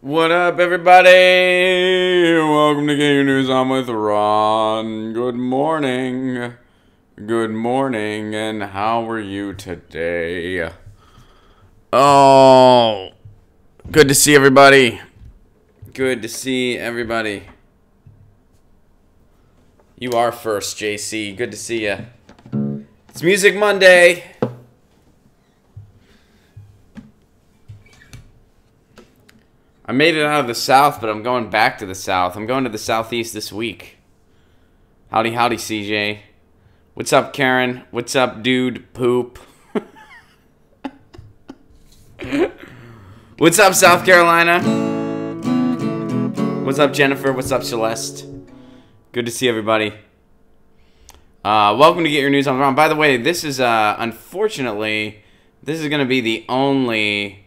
What up, everybody? Welcome to Get Your News On with Ron. Good morning. Good morning, and how are you today? Oh, good to see everybody. Good to see everybody. You are first, JC. Good to see you. It's Music Monday. I made it out of the South, but I'm going back to the South. I'm going to the Southeast this week. Howdy, howdy, CJ. What's up, Karen? What's up, dude? Poop. What's up, South Carolina? What's up, Jennifer? What's up, Celeste? Good to see everybody. Welcome to Get Your News on Ron. By the way, this is, unfortunately, this is going to be the only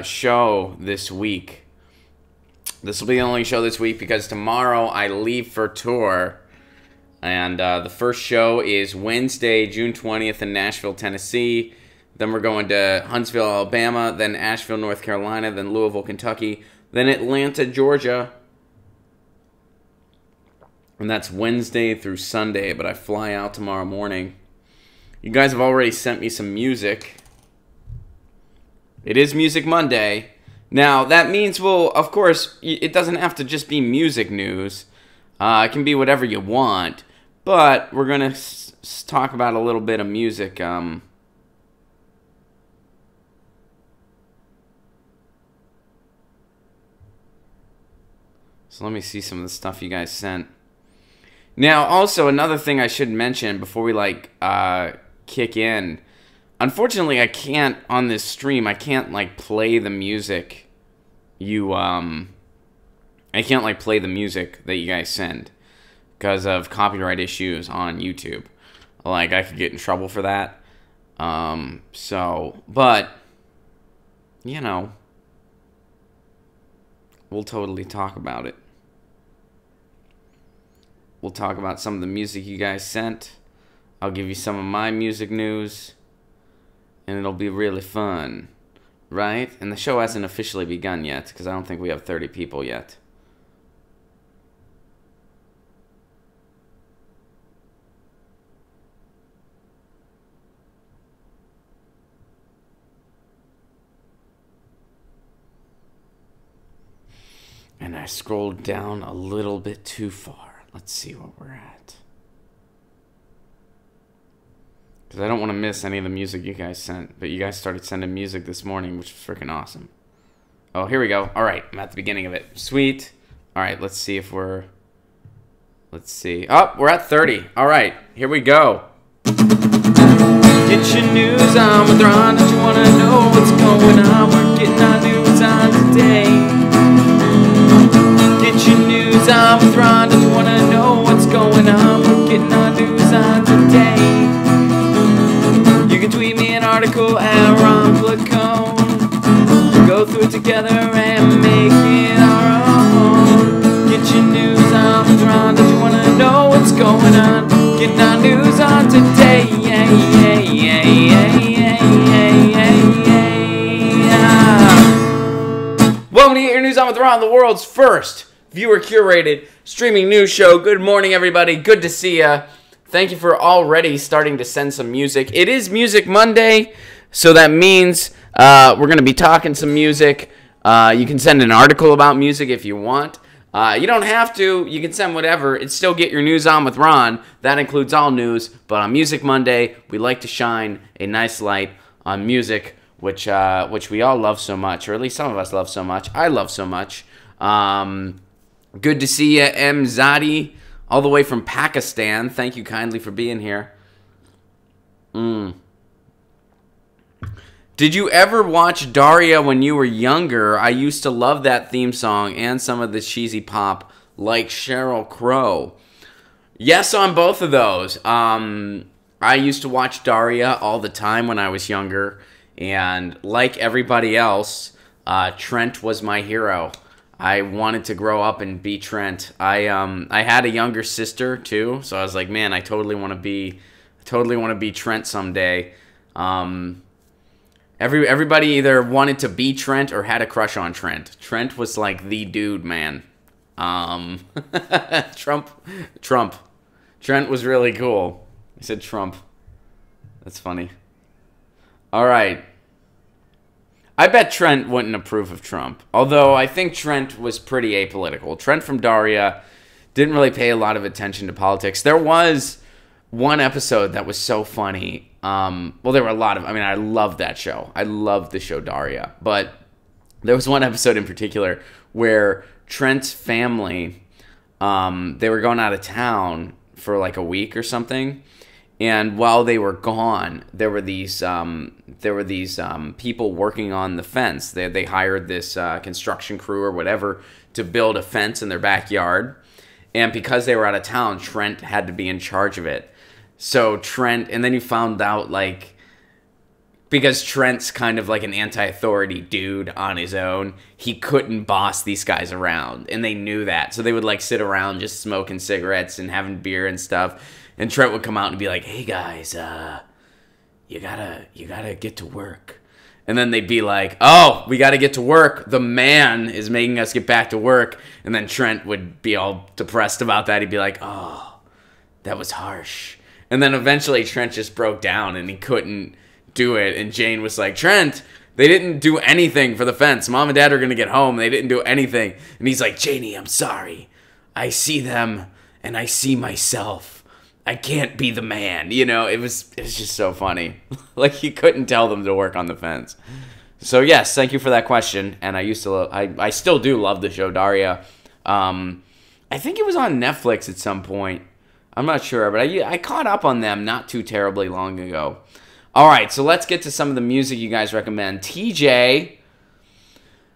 show this week. This will be the only show this week because tomorrow I leave for tour. And the first show is Wednesday, June 20th in Nashville, Tennessee. Then we're going to Huntsville, Alabama. Then Asheville, North Carolina. Then Louisville, Kentucky. Then Atlanta, Georgia. And that's Wednesday through Sunday. But I fly out tomorrow morning. You guys have already sent me some music. It is Music Monday. Now, that means, well, of course, it doesn't have to just be music news. It can be whatever you want. But we're going to talk about a little bit of music. So let me see some of the stuff you guys sent. Now, also, another thing I should mention before we, kick in. Unfortunately, I can't, on this stream, I can't, play the music I can't, play the music that you guys send because of copyright issues on YouTube. I could get in trouble for that. But, you know, we'll totally talk about it. We'll talk about some of the music you guys sent. I'll give you some of my music news. And it'll be really fun, right? And the show hasn't officially begun yet, because I don't think we have 30 people yet. And I scrolled down a little bit too far. Let's see what we're at. Because I don't want to miss any of the music you guys sent. But you guys started sending music this morning, which was freaking awesome. Oh, here we go. All right, I'm at the beginning of it. Sweet. All right, let's see if we're... Let's see. Oh, we're at 30. All right, here we go. Get your news on with Ron. Don't you want to know what's going on? We're getting our news on today. Get your news on with Ron. Don't you want to know what's going on? We're getting our news on today. You can tweet me an article at Ron Placone. Go through it together and make it our own. Get your news on with Ron. Don't you want to know what's going on? Getting our news on today. Yeah, yeah, yeah, yeah, yeah, yeah, yeah. Welcome to Get Your News On with Ron, the world's first viewer-curated streaming news show. Good morning, everybody. Good to see ya. Thank you for already starting to send some music. It is Music Monday, so that means we're going to be talking some music. You can send an article about music if you want. You don't have to. You can send whatever. It's still Get Your News On with Ron. That includes all news. But on Music Monday, we like to shine a nice light on music, which we all love so much, or at least some of us love so much. I love so much. Good to see you, M. Zadi. All the way from Pakistan. Thank you kindly for being here. Did you ever watch Daria when you were younger? I used to love that theme song and some of the cheesy pop like Sheryl Crow. Yes, on both of those. I used to watch Daria all the time when I was younger. And like everybody else, Trent was my hero. I wanted to grow up and be Trent. I had a younger sister too, so I was like, man, I totally want to be Trent someday. Everybody either wanted to be Trent or had a crush on Trent. Trent was like the dude, man. Trump. Trent was really cool. I said Trump. That's funny. All right. I bet Trent wouldn't approve of Trump. Although I think Trent was pretty apolitical. Trent from Daria didn't really pay a lot of attention to politics. There was one episode that was so funny. Well, there were a lot of... I mean, I loved that show. I loved the show Daria. But there was one episode in particular where Trent's family, they were going out of town for like a week or something. And while they were gone, there were these people working on the fence. They hired this construction crew or whatever to build a fence in their backyard. And because they were out of town, Trent had to be in charge of it. So Trent, and then you found out, like, because Trent's kind of like an anti-authority dude on his own, he couldn't boss these guys around. And they knew that. So they would, like, sit around just smoking cigarettes and having beer and stuff. And Trent would come out and be like, hey, guys, you gotta get to work. And then they'd be like, oh, we gotta get to work. The man is making us get back to work. And then Trent would be all depressed about that. He'd be like, oh, that was harsh. And then eventually Trent just broke down and he couldn't do it. And Jane was like, Trent, they didn't do anything for the fence. Mom and Dad are going to get home. They didn't do anything. And he's like, Janie, I'm sorry. I see them and I see myself. I can't be the man. You know, it was just so funny. Like, he couldn't tell them to work on the fence. So, yes, thank you for that question. And I still do love the show Daria. I think it was on Netflix at some point. I'm not sure, but I caught up on them not too terribly long ago. All right, so let's get to some of the music you guys recommend. TJ,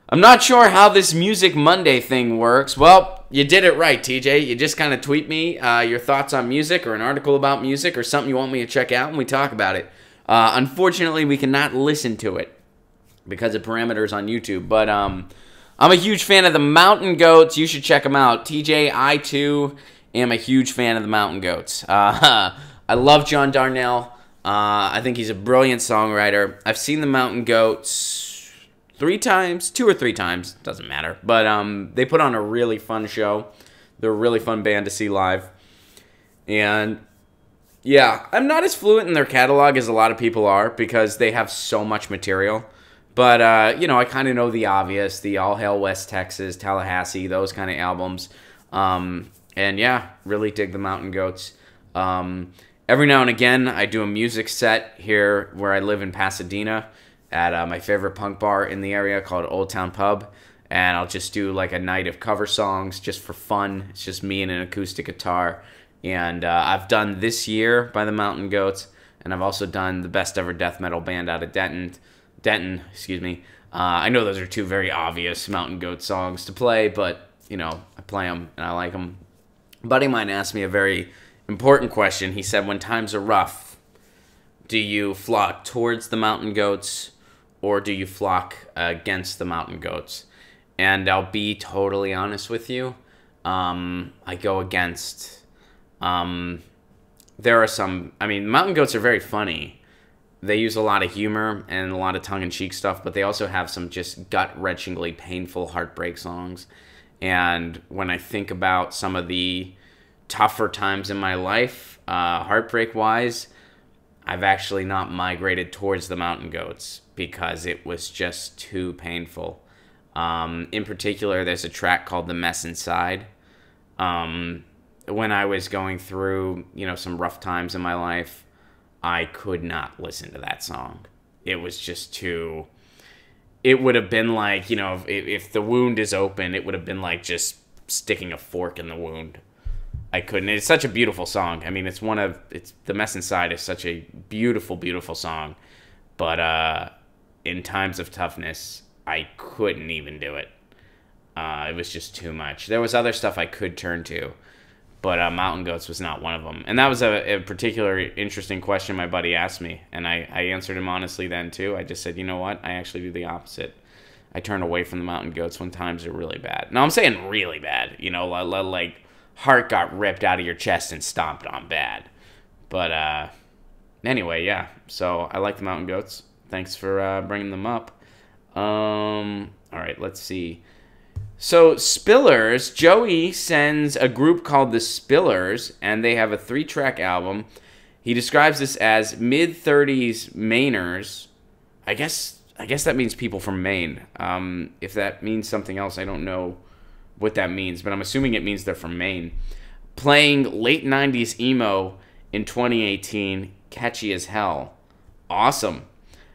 I'm not sure how this Music Monday thing works. Well, you did it right, TJ. You just kind of tweet me your thoughts on music or an article about music or something you want me to check out, and we talk about it. Unfortunately, we cannot listen to it because of parameters on YouTube, but I'm a huge fan of the Mountain Goats. You should check them out. TJ, I too am a huge fan of the Mountain Goats. I love John Darnell. I think he's a brilliant songwriter. I've seen the Mountain Goats 2 or 3 times. Doesn't matter. But they put on a really fun show. They're a really fun band to see live. And yeah, I'm not as fluent in their catalog as a lot of people are because they have so much material. But, you know, I kind of know the obvious, the All Hail West Texas, Tallahassee, those kind of albums. And yeah, really dig the Mountain Goats. Every now and again, I do a music set here where I live in Pasadena at my favorite punk bar in the area called Old Town Pub. And I'll just do like a night of cover songs just for fun. It's just me and an acoustic guitar. And I've done This Year by the Mountain Goats. And I've also done the Best Ever Death Metal Band out of Denton, excuse me. I know those are 2 very obvious Mountain Goat songs to play, but, you know, I play them and I like them. A buddy of mine asked me a very important question. He said, when times are rough, do you flock towards the Mountain Goats or do you flock against the Mountain Goats? And I'll be totally honest with you. I go against. There are some, I mean, Mountain Goats are very funny. They use a lot of humor and a lot of tongue-in-cheek stuff, but they also have some just gut-wrenchingly painful heartbreak songs. And when I think about some of the tougher times in my life, heartbreak-wise, I've actually not migrated towards the Mountain Goats because it was just too painful. In particular, there's a track called The Mess Inside. When I was going through, you know, some rough times in my life, I could not listen to that song. It was just too... It would have been like, you know, if the wound is open, it would have been like just sticking a fork in the wound. I couldn't. It's such a beautiful song. I mean, it's The Mess Inside is such a beautiful, beautiful song. But in times of toughness, I couldn't even do it. It was just too much. There was other stuff I could turn to, but Mountain Goats was not one of them. And that was a particular interesting question my buddy asked me, and I answered him honestly then too. I just said, you know what? I actually do the opposite. I turn away from the Mountain Goats when times are really bad. Now, I'm saying really bad. You know, like heart got ripped out of your chest and stomped on bad. But anyway, yeah. So I like the Mountain Goats. Thanks for bringing them up. All right, let's see. So, Spillers, Joey sends a group called the Spillers, and they have a 3-track album. He describes this as mid-30s Mainers. I guess that means people from Maine. If that means something else, I don't know what that means, but I'm assuming it means they're from Maine. Playing late 90s emo in 2018, catchy as hell. Awesome.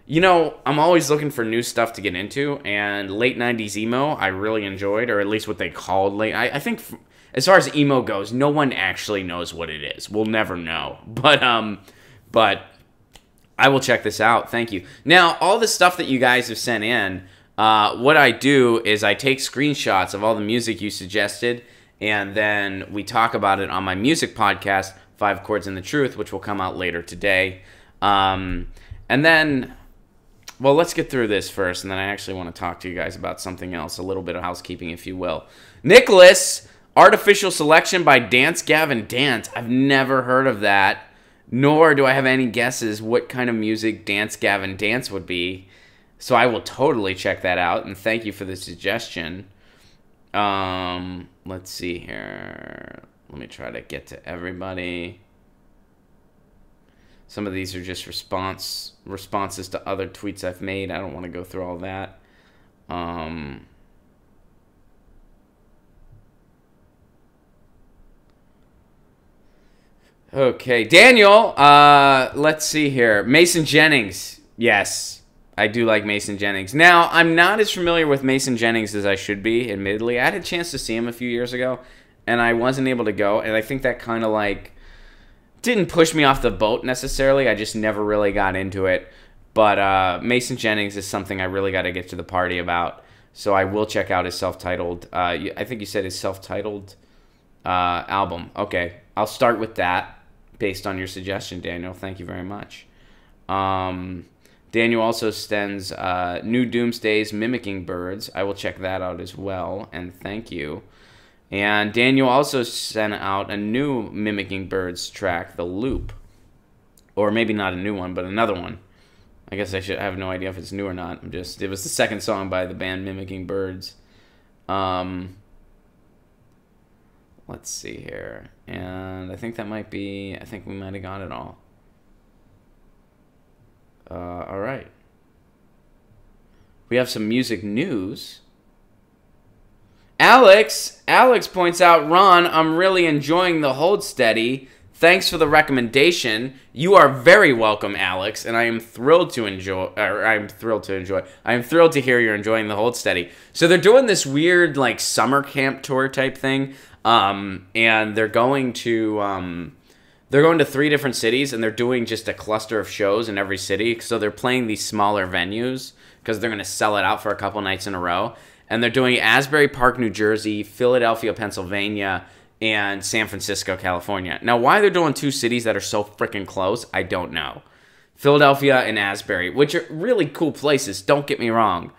You know, I'm always looking for new stuff to get into, and late 90s emo I really enjoyed, or at least what they called late. I think as far as emo goes, no one actually knows what it is. We'll never know. But I will check this out. Thank you. Now, all the stuff that you guys have sent in, what I do is I take screenshots of all the music you suggested, and then we talk about it on my music podcast, 5 Chords and the Truth, which will come out later today. And then... Well, let's get through this first, and then I actually want to talk to you guys about something else, a little bit of housekeeping, if you will. Nicholas, Artificial Selection by Dance Gavin Dance. I've never heard of that, nor do I have any guesses what kind of music Dance Gavin Dance would be. So I will totally check that out, and thank you for the suggestion. Let's see here. Let me try to get to everybody. Some of these are just responses to other tweets I've made. I don't want to go through all that. Okay, Daniel, let's see here. Mason Jennings. Yes, I do like Mason Jennings. Now, I'm not as familiar with Mason Jennings as I should be, admittedly. I had a chance to see him a few years ago, and I wasn't able to go, and I think that kind of like... didn't push me off the boat necessarily. I just never really got into it. But Mason Jennings is something I really got to get to the party about. So I will check out his self-titled, I think you said his self-titled album. Okay, I'll start with that based on your suggestion, Daniel. Thank you very much. Daniel also sends New Doomsdays Mimicking Birds. I will check that out as well, and thank you. And Daniel also sent out a new Mimicking Birds track, The Loop. Or maybe not a new one, but another one. I guess I have no idea if it's new or not. It was the second song by the band Mimicking Birds. Let's see here. And I think that might be... I think we might have got it all. All right. We have some music news. Alex points out, Ron, I'm really enjoying the Hold Steady. Thanks for the recommendation. You are very welcome, Alex, and I am thrilled to enjoy. I am thrilled to hear you're enjoying the Hold Steady. So they're doing this weird like summer camp tour type thing, and they're going to 3 different cities, and they're doing just a cluster of shows in every city. So they're playing these smaller venues because they're going to sell it out for a couple nights in a row. And they're doing Asbury Park, New Jersey, Philadelphia, Pennsylvania, and San Francisco, California. Now, why they're doing 2 cities that are so freaking close, I don't know. Philadelphia and Asbury, which are really cool places, don't get me wrong.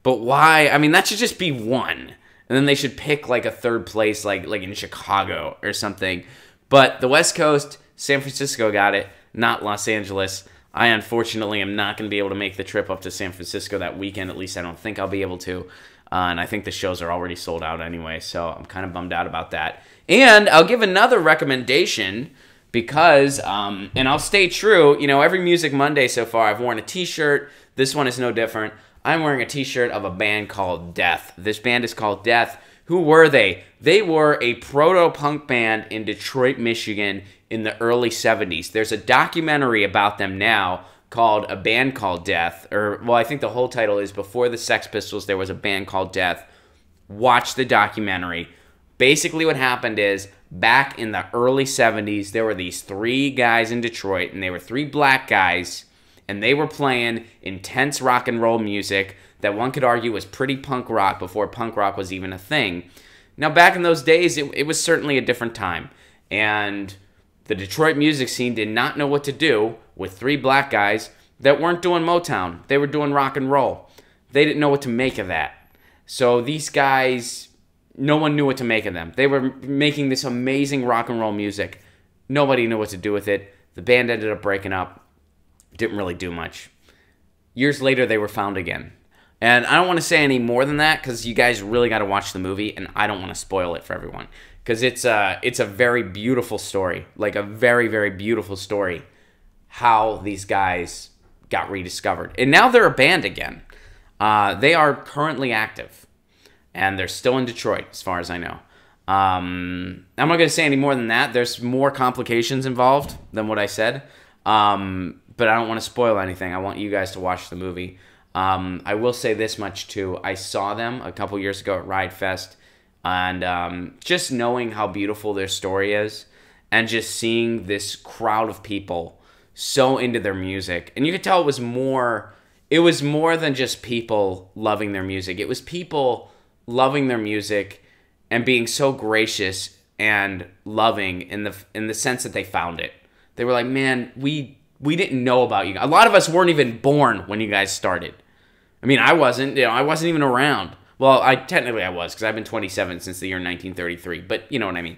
But why? I mean, that should just be one. And then they should pick like a 3rd place, like in Chicago or something. But the West Coast, San Francisco got it, not Los Angeles. I unfortunately am not going to be able to make the trip up to San Francisco that weekend. At least I don't think I'll be able to. And I think the shows are already sold out anyway, so I'm kind of bummed out about that. And I'll give another recommendation because, and I'll stay true, you know, every Music Monday so far I've worn a t-shirt. This one is no different. I'm wearing a t-shirt of a band called Death. This band is called Death. Who were they? They were a proto-punk band in Detroit, Michigan in the early 70s. There's a documentary about them now called A Band Called Death, or, well, I think the whole title is Before the Sex Pistols, There Was a Band Called Death. Watch the documentary. Basically what happened is, back in the early 70s, there were these 3 guys in Detroit, and they were 3 black guys, and they were playing intense rock and roll music that one could argue was pretty punk rock before punk rock was even a thing. Now, back in those days, it was certainly a different time, and the Detroit music scene did not know what to do with 3 black guys that weren't doing Motown. They were doing rock and roll. They didn't know what to make of that. So these guys, no one knew what to make of them. They were making this amazing rock and roll music. Nobody knew what to do with it. The band ended up breaking up. Didn't really do much. years later, they were found again. And I don't want to say any more than that because you guys really got to watch the movie, and I don't want to spoil it for everyone because it's a very beautiful story, like a very, very beautiful story, how these guys got rediscovered. And now they're a band again. They are currently active, and they're still in Detroit, as far as I know. I'm not going to say any more than that. There's more complications involved than what I said, but I don't want to spoil anything. I want you guys to watch the movie. I will say this much, too. I saw them a couple years ago at Ride Fest, and just knowing how beautiful their story is, and just seeing this crowd of people so into their music. And you could tell it was more than just people loving their music. It was people loving their music and being so gracious and loving in the sense that they found it. They were like, man, we didn't know about you. A lot of us weren't even born when you guys started. I mean, I wasn't. I wasn't even around. Well, technically I was because I've been 27 since the year 1933. But you know what I mean.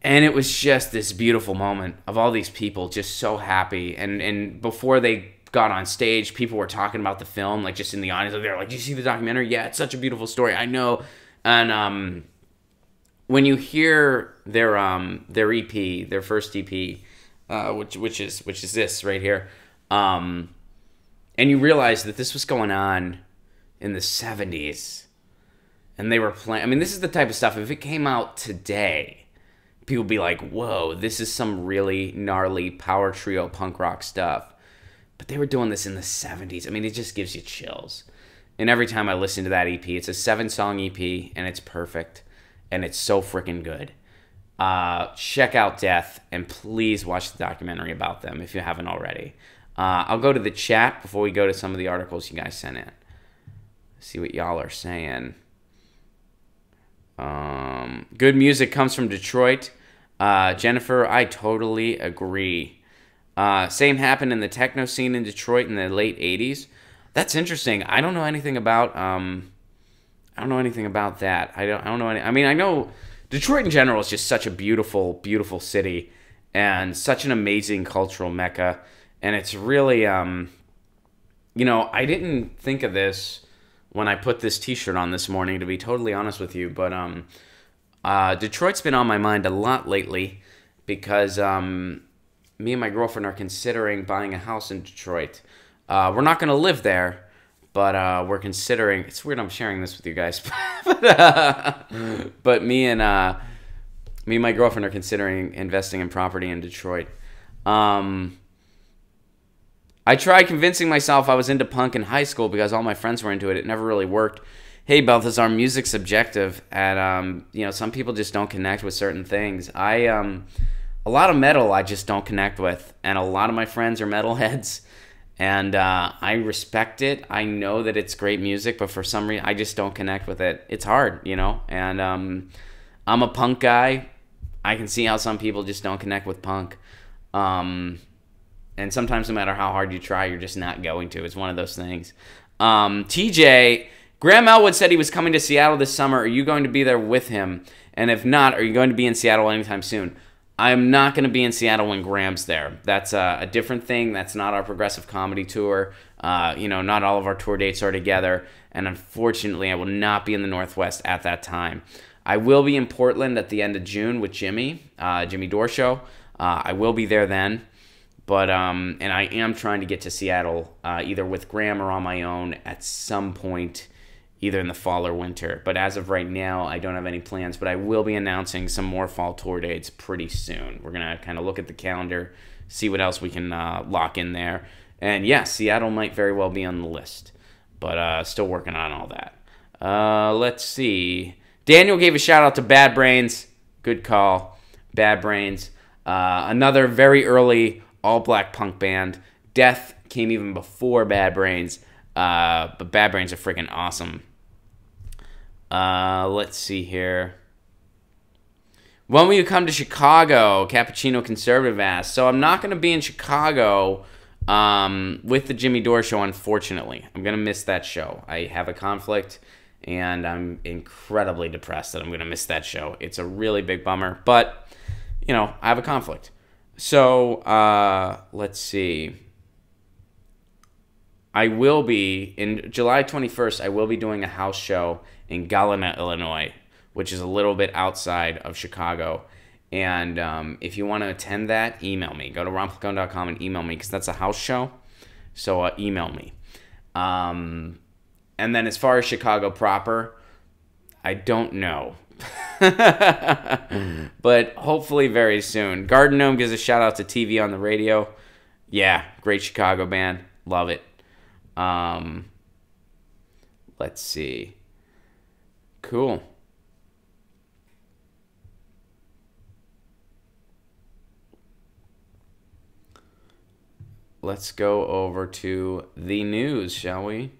And it was just this beautiful moment of all these people just so happy. And before they got on stage, people were talking about the film, like just in the audience. They were like, "Did you see the documentary? Yeah, it's such a beautiful story. I know." And when you hear their EP, their first EP, which is this right here, and you realize that this was going on in the 70s, and they were playing. I mean, this is the type of stuff. If it came out today, people would be like, "Whoa, this is some really gnarly power trio punk rock stuff." But they were doing this in the 70s. I mean, it just gives you chills. And every time I listen to that EP, it's a 7-song EP, and it's perfect. And it's so freaking good. Check out Death, and please watch the documentary about them if you haven't already. I'll go to the chat before we go to some of the articles you guys sent in. See what y'all are saying. Good music comes from Detroit. Jennifer, I totally agree. Same happened in the techno scene in Detroit in the late 80s. That's interesting. I don't know anything about that. I don't know any. I mean, I know Detroit in general is just such a beautiful, beautiful city and such an amazing cultural mecca. And it's really, I didn't think of this when I put this T-shirt on this morning, to be totally honest with you. But Detroit's been on my mind a lot lately because me and my girlfriend are considering buying a house in Detroit. We're not going to live there, but we're considering. It's weird I'm sharing this with you guys, but me and my girlfriend are considering investing in property in Detroit. I tried convincing myself I was into punk in high school because all my friends were into it. It never really worked. Hey, Balthazar, music's subjective, and some people just don't connect with certain things. A lot of metal I just don't connect with, and a lot of my friends are metalheads, and I respect it. I know that it's great music, but for some reason I just don't connect with it. It's hard, and I'm a punk guy. I can see how some people just don't connect with punk, and sometimes no matter how hard you try, you're just not going to. It's one of those things. TJ, Graham Elwood said he was coming to Seattle this summer. Are you going to be there with him? And if not, are you going to be in Seattle anytime soon? I'm not going to be in Seattle when Graham's there. That's a different thing. That's not our progressive comedy tour. Not all of our tour dates are together. And unfortunately, I will not be in the Northwest at that time. I will be in Portland at the end of June with Jimmy Dore Show. I will be there then. But and I am trying to get to Seattle either with Graham or on my own at some point, either in the fall or winter. But as of right now, I don't have any plans. But I will be announcing some more fall tour dates pretty soon. We're going to kind of look at the calendar, see what else we can lock in there. And yeah, Seattle might very well be on the list. But still working on all that. Let's see. Daniel gave a shout out to Bad Brains. Good call. Bad Brains. Another very early all-black punk band. Death came even before Bad Brains. But Bad Brains are freaking awesome. Let's see here. When will you come to Chicago? Cappuccino Conservative asked. So I'm not going to be in Chicago with the Jimmy Dore Show, unfortunately. I'm going to miss that show. I have a conflict, and I'm incredibly depressed that I'm going to miss that show. It's a really big bummer, but, I have a conflict. So, let's see. I will be, in July 21st, I will be doing a house show in Galena, Illinois, which is a little bit outside of Chicago. And if you want to attend that, email me. Go to ronplacone.com and email me, because that's a house show. So email me. And then as far as Chicago proper, I don't know. But hopefully very soon. Garden Gnome gives a shout out to TV on the Radio. Yeah, great Chicago band. Love it. Let's see. Cool. Let's go over to the news, shall we?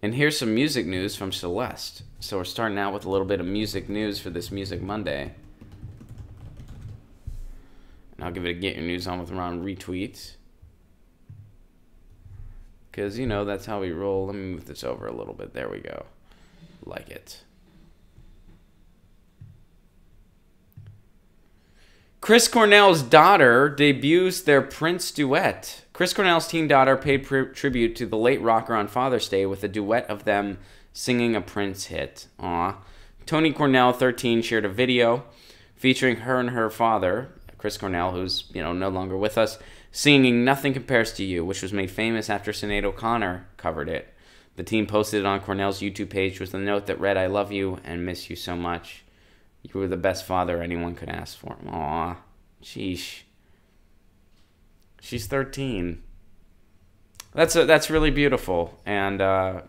And here's some music news from Celeste. So we're starting out with a little bit of music news for this Music Monday. And I'll give it a Get Your News On With Ron retweet. Because, you know, that's how we roll. Let me move this over a little bit. There we go. Like it. Chris Cornell's daughter debuts their Prince duet. Chris Cornell's teen daughter paid tribute to the late rocker on Father's Day with a duet of them singing a Prince hit. Aw. Toni Cornell, 13, shared a video featuring her and her father, Chris Cornell, who's, you know, no longer with us, singing Nothing Compares to You, which was made famous after Sinead O'Connor covered it. The team posted it on Cornell's YouTube page with a note that read, "I love you and miss you so much. You were the best father anyone could ask for." Aw. Sheesh. She's 13. That's really beautiful and,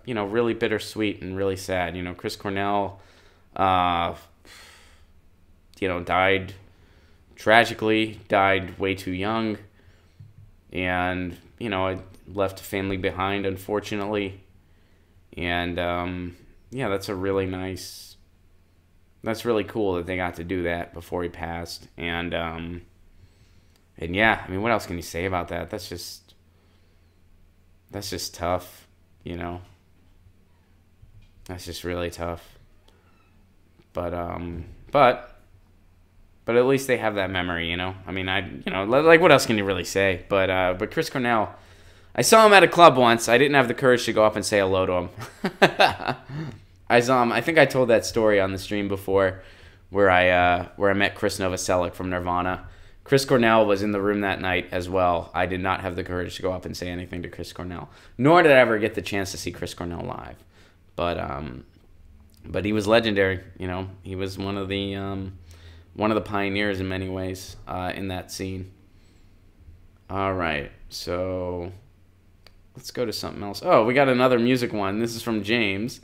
you know, really bittersweet and really sad. You know, Chris Cornell, you know, died tragically, died way too young. And, you know, I left a family behind, unfortunately. And, yeah, that's really cool that they got to do that before he passed. And yeah, I mean, what else can you say about that? That's just tough, you know. That's just really tough. But at least they have that memory, you know. I mean, like, what else can you really say? But Chris Cornell, I saw him at a club once. I didn't have the courage to go up and say hello to him. I saw him. I think I told that story on the stream before, where I met Chris Novoselic from Nirvana. Chris Cornell was in the room that night as well. I did not have the courage to go up and say anything to Chris Cornell, nor did I ever get the chance to see Chris Cornell live. But he was legendary. You know, he was one of the pioneers in many ways in that scene. All right, so let's go to something else. Oh, we got another music one. This is from James.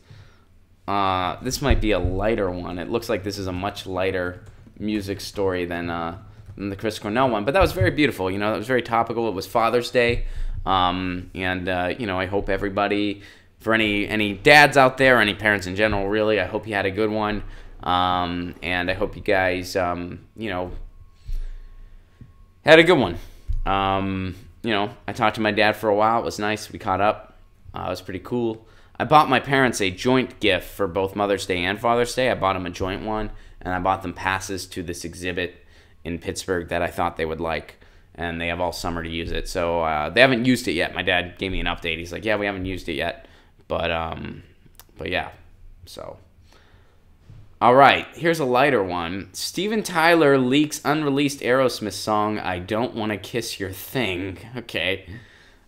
This might be a lighter one. It looks like this is a much lighter music story than the Chris Cornell one, but that was very beautiful. You know, that was very topical. It was Father's Day, and you know, I hope everybody, for any dads out there, any parents in general, really, I hope you had a good one, and I hope you guys, you know, had a good one. You know, I talked to my dad for a while. It was nice. We caught up. It was pretty cool. I bought my parents a joint gift for both Mother's Day and Father's Day. I bought them a joint one, and I bought them passes to this exhibit in Pittsburgh that I thought they would like, and they have all summer to use it. So they haven't used it yet. My dad gave me an update. He's like, "Yeah, we haven't used it yet," but yeah. So, all right, here's a lighter one. Steven Tyler leaks unreleased Aerosmith song "I Don't Want to Kiss Your Thing." Okay,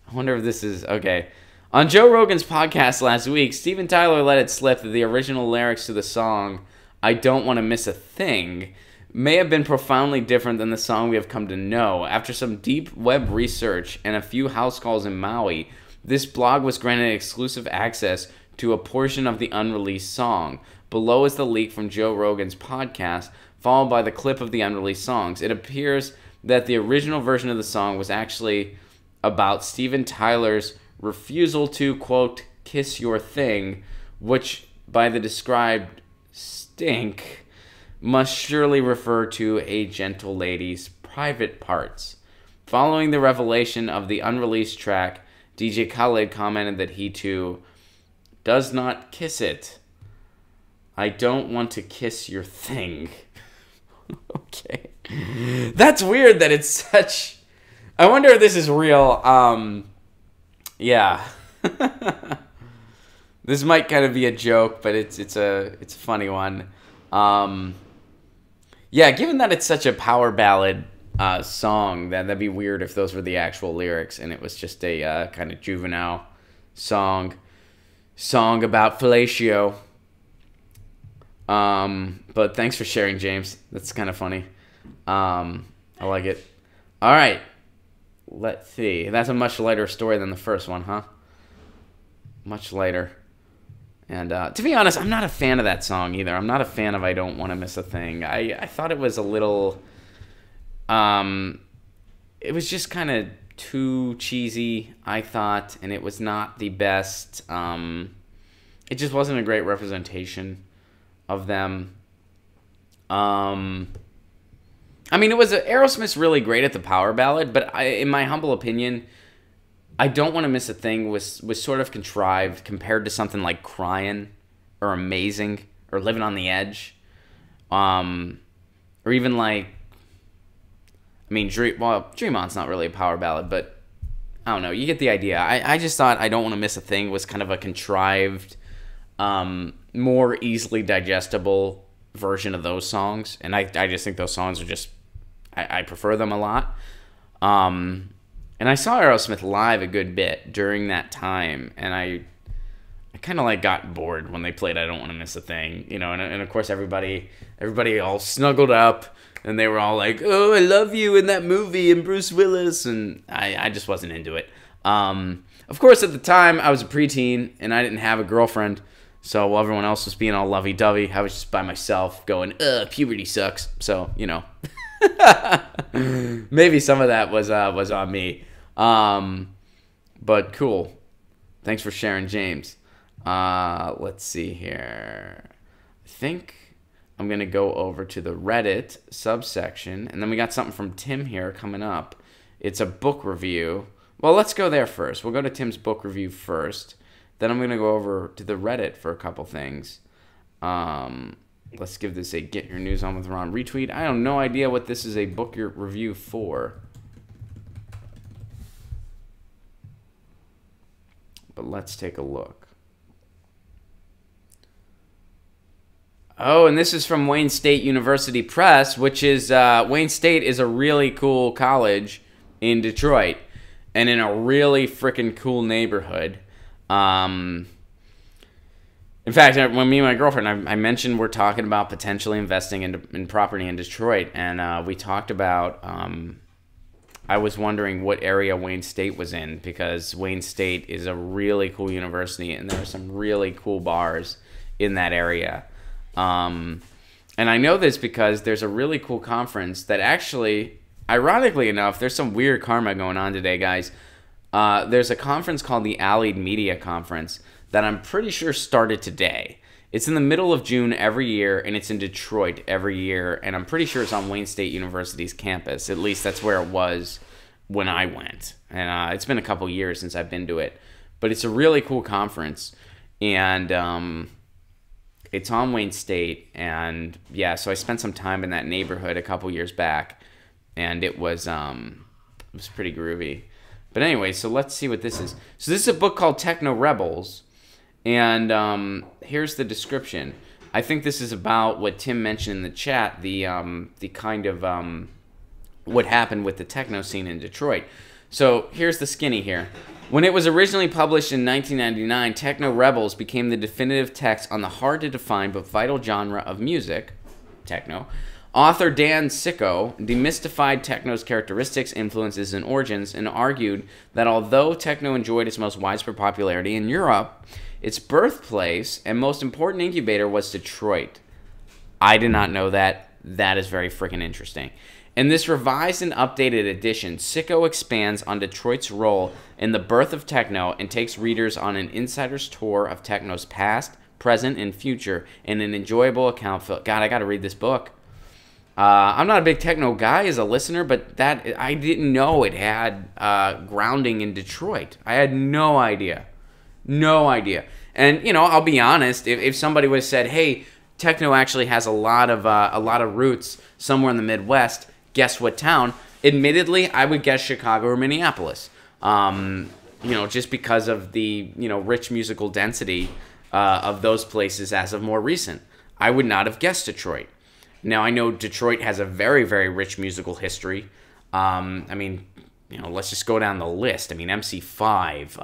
I wonder if this is okay. On Joe Rogan's podcast last week, Steven Tyler let it slip that the original lyrics to the song "I Don't Want to Miss a Thing" may have been profoundly different than the song we have come to know. After some deep web research and a few house calls in Maui, this blog was granted exclusive access to a portion of the unreleased song. Below is the leak from Joe Rogan's podcast, followed by the clip of the unreleased songs. It appears that the original version of the song was actually about Steven Tyler's refusal to, quote, "kiss your thing," which, by the described stink, must surely refer to a gentle lady's private parts. Following the revelation of the unreleased track, DJ Khaled commented that he too does not kiss it. "I don't want to kiss your thing." Okay. That's weird that it's such... I wonder if this is real. Yeah. This might kind of be a joke, but it's a funny one. Yeah, given that it's such a power ballad song, that'd be weird if those were the actual lyrics and it was just a kind of juvenile song about fellatio. But thanks for sharing, James. That's kind of funny. I like it. All right. Let's see. That's a much lighter story than the first one, huh? Much lighter. And to be honest, I'm not a fan of that song either. I'm not a fan of I Don't Want to Miss a Thing. I thought it was a little... it was just kind of too cheesy, I thought, and it was not the best. It just wasn't a great representation of them. I mean, it was Aerosmith's really great at the power ballad, but in my humble opinion, I Don't Want to Miss a Thing was sort of contrived compared to something like Crying or Amazing or Living on the Edge, or even like, I mean, Dream On's not really a power ballad, but I don't know. You get the idea. I just thought I Don't Want to Miss a Thing was kind of a contrived, more easily digestible version of those songs, and I just think those songs are just, I prefer them a lot. And I saw Aerosmith live a good bit during that time, and I kind of like got bored when they played I Don't Want to Miss a Thing, you know, and of course everybody all snuggled up, and they were all like, oh, I love you in that movie, and Bruce Willis, and I just wasn't into it. Of course, at the time, I was a preteen, and I didn't have a girlfriend, so while everyone else was being all lovey-dovey, I was just by myself going, puberty sucks, so, you know. Maybe some of that was on me. But cool. Thanks for sharing, James. Let's see here. I think I'm going to go over to the Reddit subsection, and then we got something from Tim here coming up. It's a book review. Well, let's go there first. We'll go to Tim's book review first. Then I'm going to go over to the Reddit for a couple things. Let's give this a Get Your News On With Ron retweet. I have no idea what this is a book review for. But let's take a look. Oh, and this is from Wayne State University Press, which is, Wayne State is a really cool college in Detroit, and in a really freaking cool neighborhood. In fact, when me and my girlfriend, I mentioned we're talking about potentially investing in property in Detroit, and we talked about, I was wondering what area Wayne State was in, because Wayne State is a really cool university, and there are some really cool bars in that area. And I know this because there's a really cool conference that actually, ironically enough, there's some weird karma going on today, guys. There's a conference called the Allied Media Conference that I'm pretty sure started today. It's in the middle of June every year, and it's in Detroit every year, and I'm pretty sure it's on Wayne State University's campus. At least that's where it was when I went. And it's been a couple years since I've been to it. But it's a really cool conference, and it's on Wayne State. And yeah, so I spent some time in that neighborhood a couple years back, and it was pretty groovy. But anyway, so let's see what this is. So this is a book called Techno Rebels. And here's the description. I think this is about what Tim mentioned in the chat, the kind of what happened with the techno scene in Detroit. So here's the skinny here. When it was originally published in 1999, Techno Rebels became the definitive text on the hard-to-define but vital genre of music, techno. Author Dan Sicko demystified techno's characteristics, influences, and origins, and argued that although techno enjoyed its most widespread popularity in Europe, its birthplace and most important incubator was Detroit. I did not know that. That is very freaking interesting. In this revised and updated edition, Sicko expands on Detroit's role in the birth of techno and takes readers on an insider's tour of techno's past, present, and future in an enjoyable account. God, I got to read this book. I'm not a big techno guy as a listener, but that I didn't know it had grounding in Detroit. I had no idea. No idea. And, you know, I'll be honest, if somebody would have said, hey, techno actually has a lot of roots somewhere in the Midwest, guess what town? Admittedly, I would guess Chicago or Minneapolis. just because of the, rich musical density of those places as of more recent. I would not have guessed Detroit. Now, I know Detroit has a very, very rich musical history. I mean, let's just go down the list. I mean, MC5,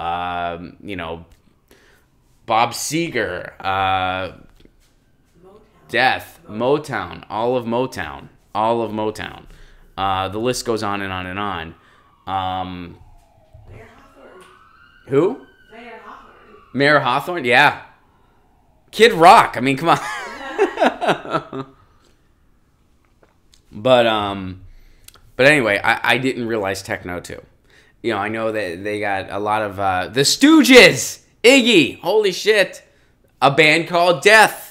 Bob Seger, Death, Motown, all of Motown. The list goes on and on and on. Who? Mayor Hawthorne, yeah. Kid Rock, I mean, come on. But anyway, I didn't realize techno too. I know that they got a lot of the Stooges, Iggy, holy shit, a band called Death.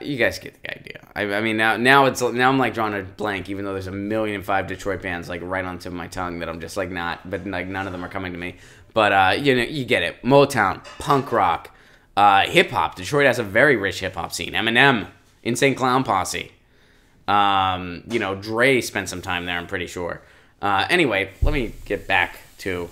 You guys get the idea. I mean, now I'm like drawing a blank, even though there's 1,000,005 Detroit bands like right onto my tongue that I'm just like not, but like none of them are coming to me. But you get it. Motown, punk rock, hip hop. Detroit has a very rich hip hop scene. Eminem, Insane Clown Posse. Dre spent some time there, I'm pretty sure. Anyway, let me get back to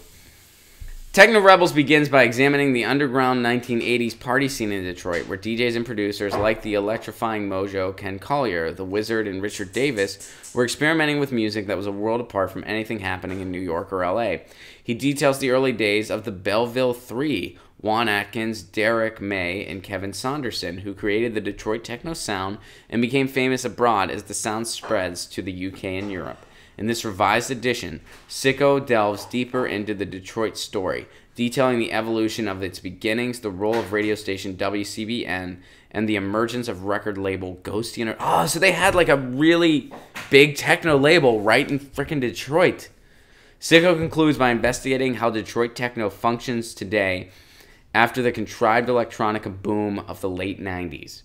Techno Rebels begins by examining the underground 1980s party scene in Detroit, where DJs and producers like the electrifying Mojo, Ken Collier, The Wizard, and Richard Davis were experimenting with music that was a world apart from anything happening in New York or LA. He details the early days of the Belleville Three, Juan Atkins, Derek May, and Kevin Saunderson, who created the Detroit techno sound and became famous abroad as the sound spreads to the UK and Europe. In this revised edition, Sicko delves deeper into the Detroit story, detailing the evolution of its beginnings, the role of radio station WCBN, and the emergence of record label Ghosty. So they had like a really big techno label right in frickin' Detroit. Sicko concludes by investigating how Detroit techno functions today after the contrived electronica boom of the late 90s.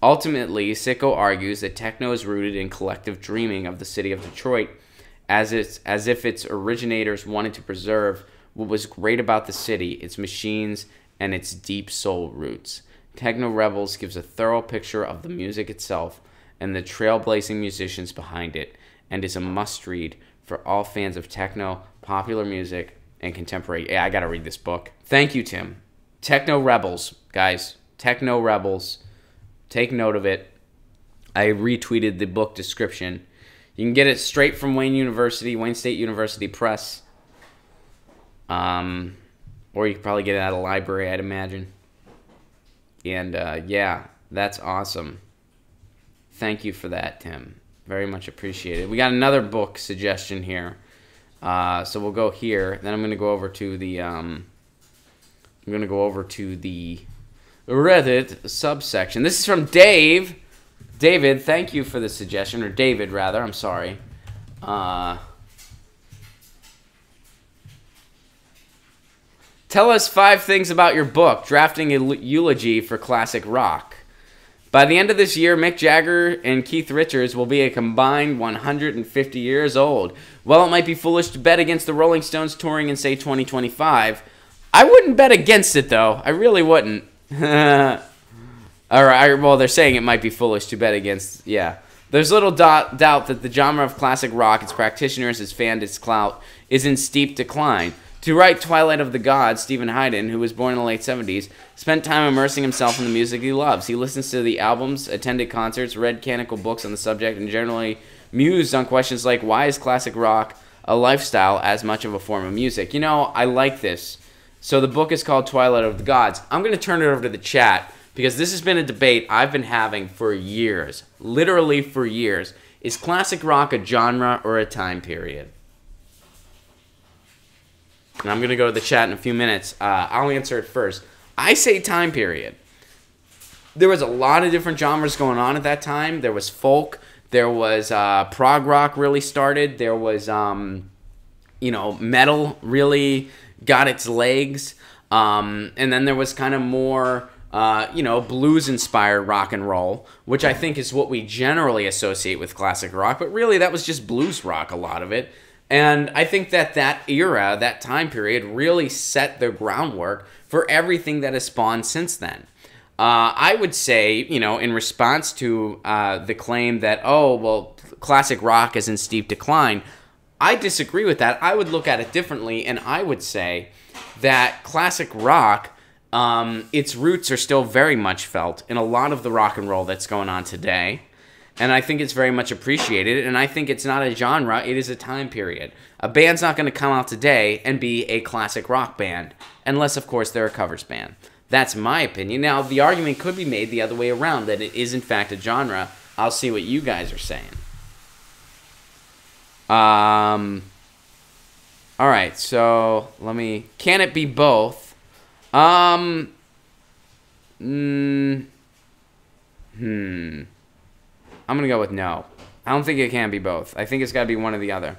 Ultimately, Sicko argues that techno is rooted in collective dreaming of the city of Detroit, as if its originators wanted to preserve what was great about the city, its machines, and its deep soul roots. Techno Rebels gives a thorough picture of the music itself and the trailblazing musicians behind it, and is a must-read for all fans of techno, popular music, and contemporary. Yeah, I gotta read this book. Thank you, Tim. Techno Rebels, guys. Techno Rebels. Take note of it. I retweeted the book description. You can get it straight from Wayne State University Press. Or you could probably get it at a library, I'd imagine. And yeah, that's awesome. Thank you for that, Tim. Very much appreciated. We got another book suggestion here. So we'll go here. Then I'm going to go over to the Reddit subsection. This is from Dave. David, thank you for the suggestion, or David rather. I'm sorry. Tell us 5 things about your book, Drafting a Eulogy for Classic Rock. By the end of this year, Mick Jagger and Keith Richards will be a combined 150 years old. While it might be foolish to bet against the Rolling Stones touring in, say, 2025, I wouldn't bet against it, though. I really wouldn't. All right, well, they're saying it might be foolish to bet against, yeah. There's little doubt that the genre of classic rock, its practitioners, its fans, its clout, is in steep decline. To write Twilight of the Gods, Stephen Hayden, who was born in the late 70s, spent time immersing himself in the music he loves. He listens to the albums, attended concerts, read canonical books on the subject, and generally mused on questions like, why is classic rock a lifestyle as much of a form of music? I like this. So the book is called Twilight of the Gods. I'm going to turn it over to the chat, because this has been a debate I've been having for years. Literally for years. Is classic rock a genre or a time period? And I'm going to go to the chat in a few minutes. I'll answer it first. I say time period. There was a lot of different genres going on at that time. There was folk. There was prog rock really started. There was, metal really got its legs. And then there was kind of more, blues-inspired rock and roll, which I think is what we generally associate with classic rock. But really, that was just blues rock, a lot of it. And I think that era, that time period, really set the groundwork for everything that has spawned since then. I would say, in response to the claim that, classic rock is in steep decline. I disagree with that. I would look at it differently, and I would say that classic rock, its roots are still very much felt in a lot of the rock and roll that's going on today. And I think it's very much appreciated, and I think it's not a genre, it is a time period. A band's not going to come out today and be a classic rock band, unless, of course, they're a covers band. That's my opinion. Now, the argument could be made the other way around, that it is, in fact, a genre. I'll see what you guys are saying. Alright, so, can it be both? I'm going to go with no. I don't think it can be both. I think it's got to be one or the other.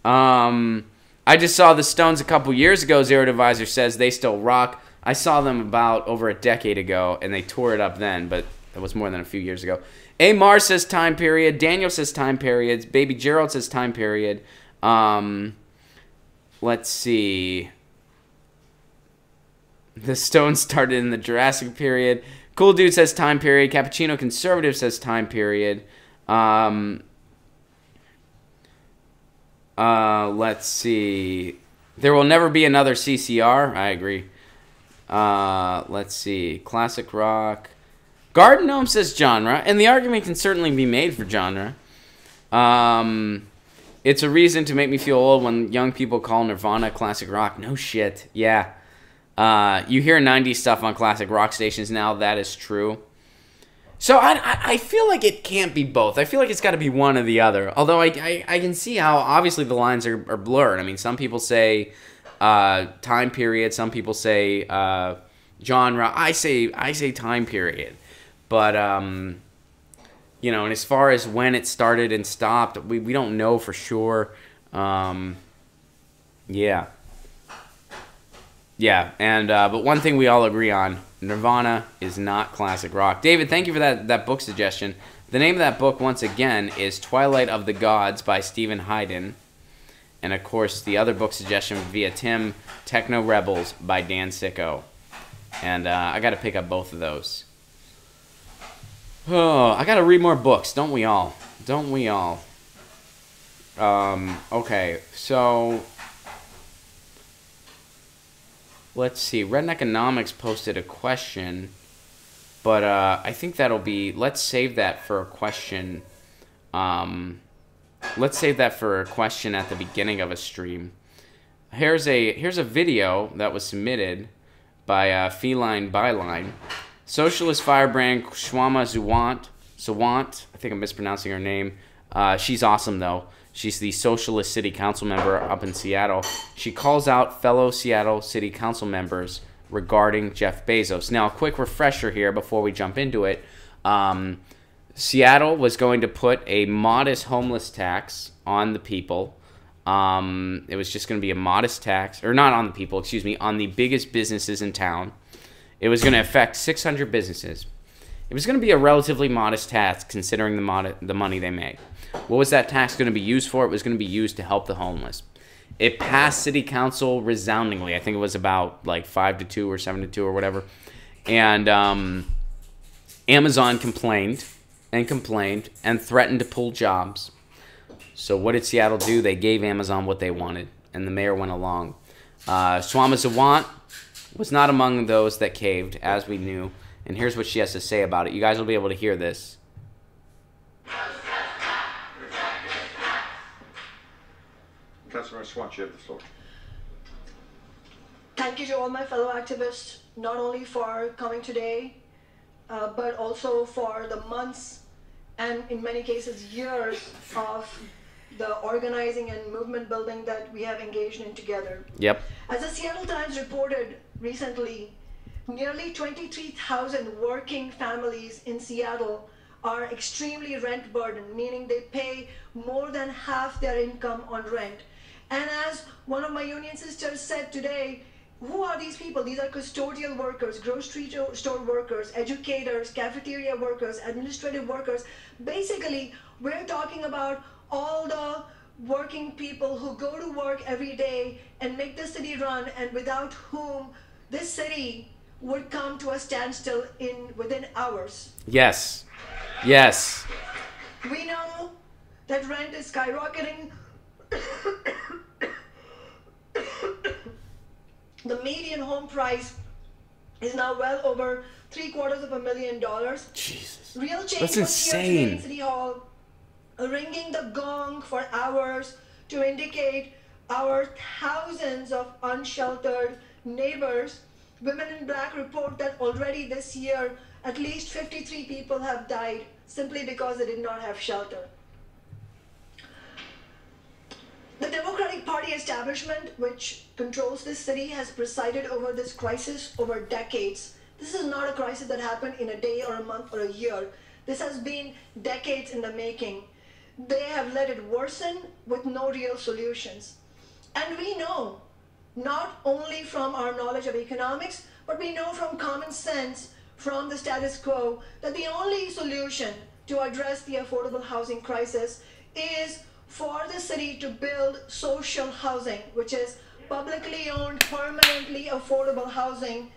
I just saw the Stones a couple years ago. Zero Divisor says they still rock. I saw them about over a decade ago, and they tore it up then, but it was more than a few years ago. A. Mars says time period. Daniel says time periods. Baby Gerald says time period. Let's see. The Stones started in the Jurassic period. Cool Dude says time period. Cappuccino Conservative says time period. Let's see. There will never be another CCR. I agree. Let's see. Classic rock. Garden Gnome says genre, and the argument can certainly be made for genre. It's a reason to make me feel old when young people call Nirvana classic rock. No shit. Yeah. You hear 90s stuff on classic rock stations now. That is true. So I feel like it can't be both. I feel like it's got to be one or the other. Although I can see how obviously the lines are blurred. I mean, some people say time period. Some people say genre. I say time period. But you know, and as far as when it started and stopped, we don't know for sure. Yeah. Yeah, and but one thing we all agree on, Nirvana is not classic rock. David, thank you for that book suggestion. The name of that book, once again, is Twilight of the Gods by Stephen Hayden. And, of course, the other book suggestion via Tim, Techno Rebels by Dan Sicko. And I got to pick up both of those. Oh, I got to read more books, don't we all? Don't we all? Okay, so let's see. Redneck Economics posted a question, but I think that'll be. Let's save that for a question. Let's save that for a question at the beginning of a stream. Here's a video that was submitted by Feline Byline. Socialist firebrand Shwama Zawant. I think I'm mispronouncing her name. She's awesome though. She's the Socialist City Council member up in Seattle. She calls out fellow Seattle City Council members regarding Jeff Bezos. Now, a quick refresher here before we jump into it. Seattle was going to put a modest homeless tax on the people. It was just going to be a modest tax, or not on the people, excuse me, on the biggest businesses in town. It was going to affect 600 businesses. It was going to be a relatively modest tax considering the money they made. What was that tax going to be used for? It was going to be used to help the homeless. It passed city council resoundingly. I think it was about like 5-2 or 7-2 or whatever. And Amazon complained and threatened to pull jobs. So what did Seattle do? They gave Amazon what they wanted, and the mayor went along. Shwama Zawant was not among those that caved, as we knew. And here's what she has to say about it. You guys will be able to hear this. Councilor Swant, you have the floor. Thank you to all my fellow activists, not only for coming today, but also for the months and in many cases years of the organizing and movement building that we have engaged in together. Yep. As the Seattle Times reported recently, nearly 23,000 working families in Seattle are extremely rent burdened, meaning they pay more than half their income on rent. And as one of my union sisters said today, who are these people? These are custodial workers, grocery store workers, educators, cafeteria workers, administrative workers. Basically, we're talking about all the working people who go to work every day and make the city run, and without whom this city would come to a standstill within hours. Yes. Yes. We know that rent is skyrocketing. The median home price is now well over $750,000. Jesus. Real change That's was here today in insane. City Hall, ringing the gong for hours to indicate our thousands of unsheltered neighbors. Women in Black report that already this year, at least 53 people have died simply because they did not have shelter. The Democratic Party establishment, which controls this city, has presided over this crisis over decades. This is not a crisis that happened in a day or a month or a year. This has been decades in the making. They have let it worsen with no real solutions. And we know, not only from our knowledge of economics, but we know from common sense, from the status quo, that the only solution to address the affordable housing crisis is for the city to build social housing, which is publicly owned, permanently affordable housing.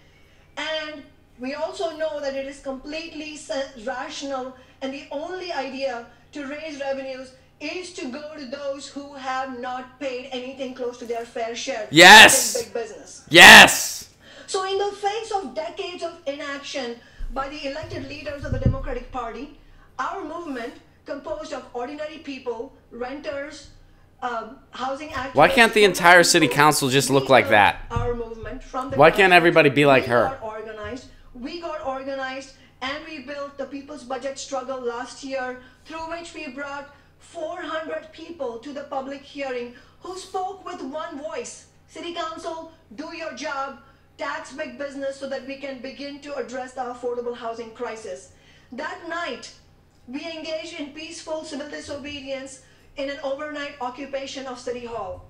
And we also know that it is completely rational, and the only idea to raise revenues is to go to those who have not paid anything close to their fair share. Yes! Big business. Yes! So in the face of decades of inaction by the elected leaders of the Democratic Party, our movement, composed of ordinary people, renters, housing activists... Why can't the entire city council just look like that? Our movement from the Why can't everybody be like her? We got organized, and we built the People's Budget Struggle last year, through which we brought 400 people to the public hearing who spoke with one voice. City Council, do your job, tax big business so that we can begin to address the affordable housing crisis. That night, we engaged in peaceful civil disobedience in an overnight occupation of City Hall.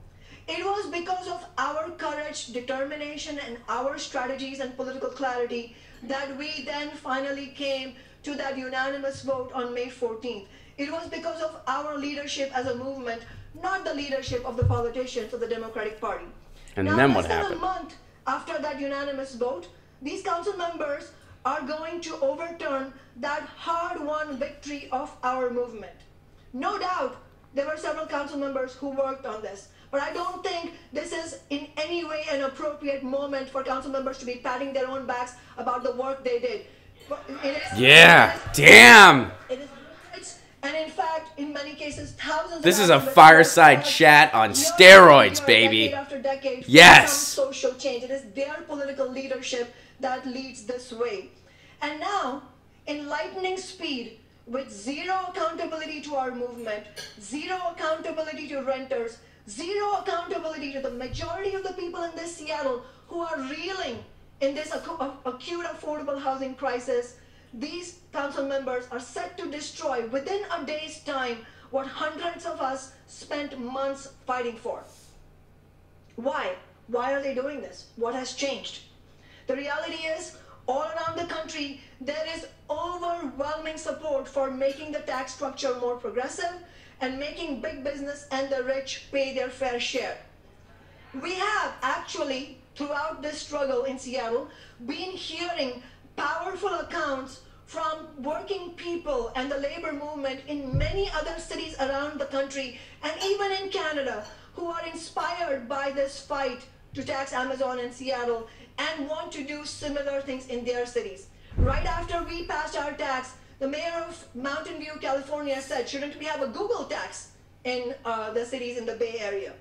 It was because of our courage, determination, and our strategies and political clarity that we then finally came to that unanimous vote on May 14th. It was because of our leadership as a movement, not the leadership of the politicians of the Democratic Party. And now, then what less than happened? a month after that unanimous vote, these council members are going to overturn that hard-won victory of our movement. No doubt, there were several council members who worked on this, but I don't think this is in any way an appropriate moment for council members to be patting their own backs about the work they did. Yeah, damn! And in fact, in many cases, thousands This of is a activists fireside have chat on year steroids, after baby. Decade after decade, Yes. some social change. It is their political leadership that leads this way. And now, in lightning speed, with zero accountability to our movement, zero accountability to renters, zero accountability to the majority of the people in this Seattle who are reeling in this acute affordable housing crisis, these council members are set to destroy within a day's time what hundreds of us spent months fighting for. Why? Why are they doing this? What has changed? The reality is, all around the country, there is overwhelming support for making the tax structure more progressive and making big business and the rich pay their fair share. We have actually, throughout this struggle in Seattle, been hearing powerful accounts from working people and the labor movement in many other cities around the country and even in Canada, who are inspired by this fight to tax Amazon in Seattle and want to do similar things in their cities. Right after we passed our tax, the mayor of Mountain View, California said, shouldn't we have a Google tax in the cities in the Bay Area?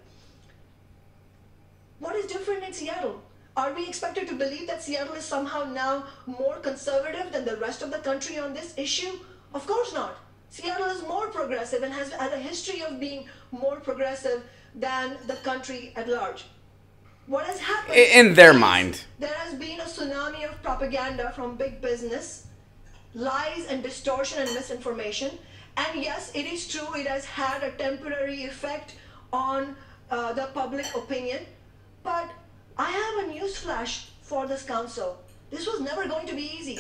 What is different in Seattle? Are we expected to believe that Seattle is somehow now more conservative than the rest of the country on this issue? Of course not. Seattle is more progressive and has had a history of being more progressive than the country at large. What has happened In their mind. There has been a tsunami of propaganda from big business, lies and distortion and misinformation. And yes, it is true, it has had a temporary effect on the public opinion. But I have a news flash for this council. This was never going to be easy.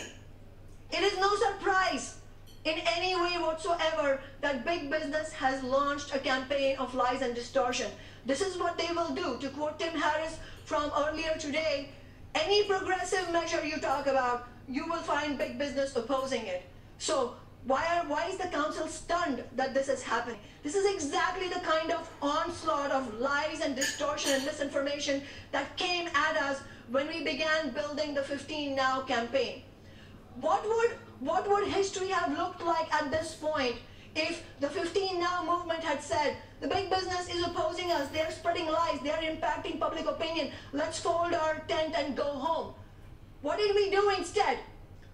It is no surprise in any way whatsoever that big business has launched a campaign of lies and distortion. This is what they will do. To quote Tim Harris from earlier today, any progressive measure you talk about, you will find big business opposing it. So Why is the council stunned that this is happening? This is exactly the kind of onslaught of lies and distortion and misinformation that came at us when we began building the 15 Now campaign. What would history have looked like at this point if the 15 Now movement had said, the big business is opposing us, they're spreading lies, they're impacting public opinion, let's fold our tent and go home? What did we do instead?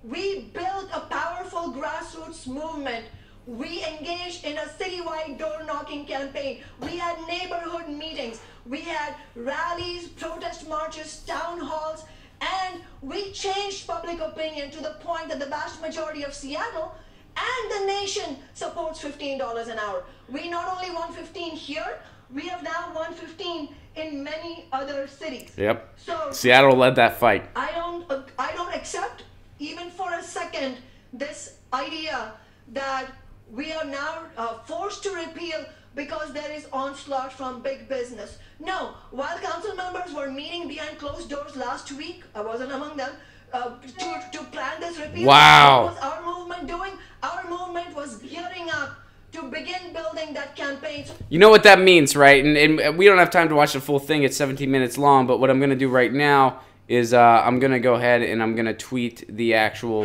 We built a powerful grassroots movement. We engaged in a citywide door-knocking campaign. We had neighborhood meetings. We had rallies, protest marches, town halls, and we changed public opinion to the point that the vast majority of Seattle and the nation supports $15 an hour. We not only won 15 here, we have now won 15 in many other cities. Yep. So Seattle led that fight. I don't accept even for a second this idea that we are now forced to repeal because there is onslaught from big business. No, while council members were meeting behind closed doors last week, I wasn't among them, to plan this repeal. Wow. What was our movement doing? Our movement was gearing up to begin building that campaign. You know what that means, right? And we don't have time to watch the full thing. It's 17 minutes long, but what I'm going to do right now is I'm going to go ahead and I'm going to tweet the actual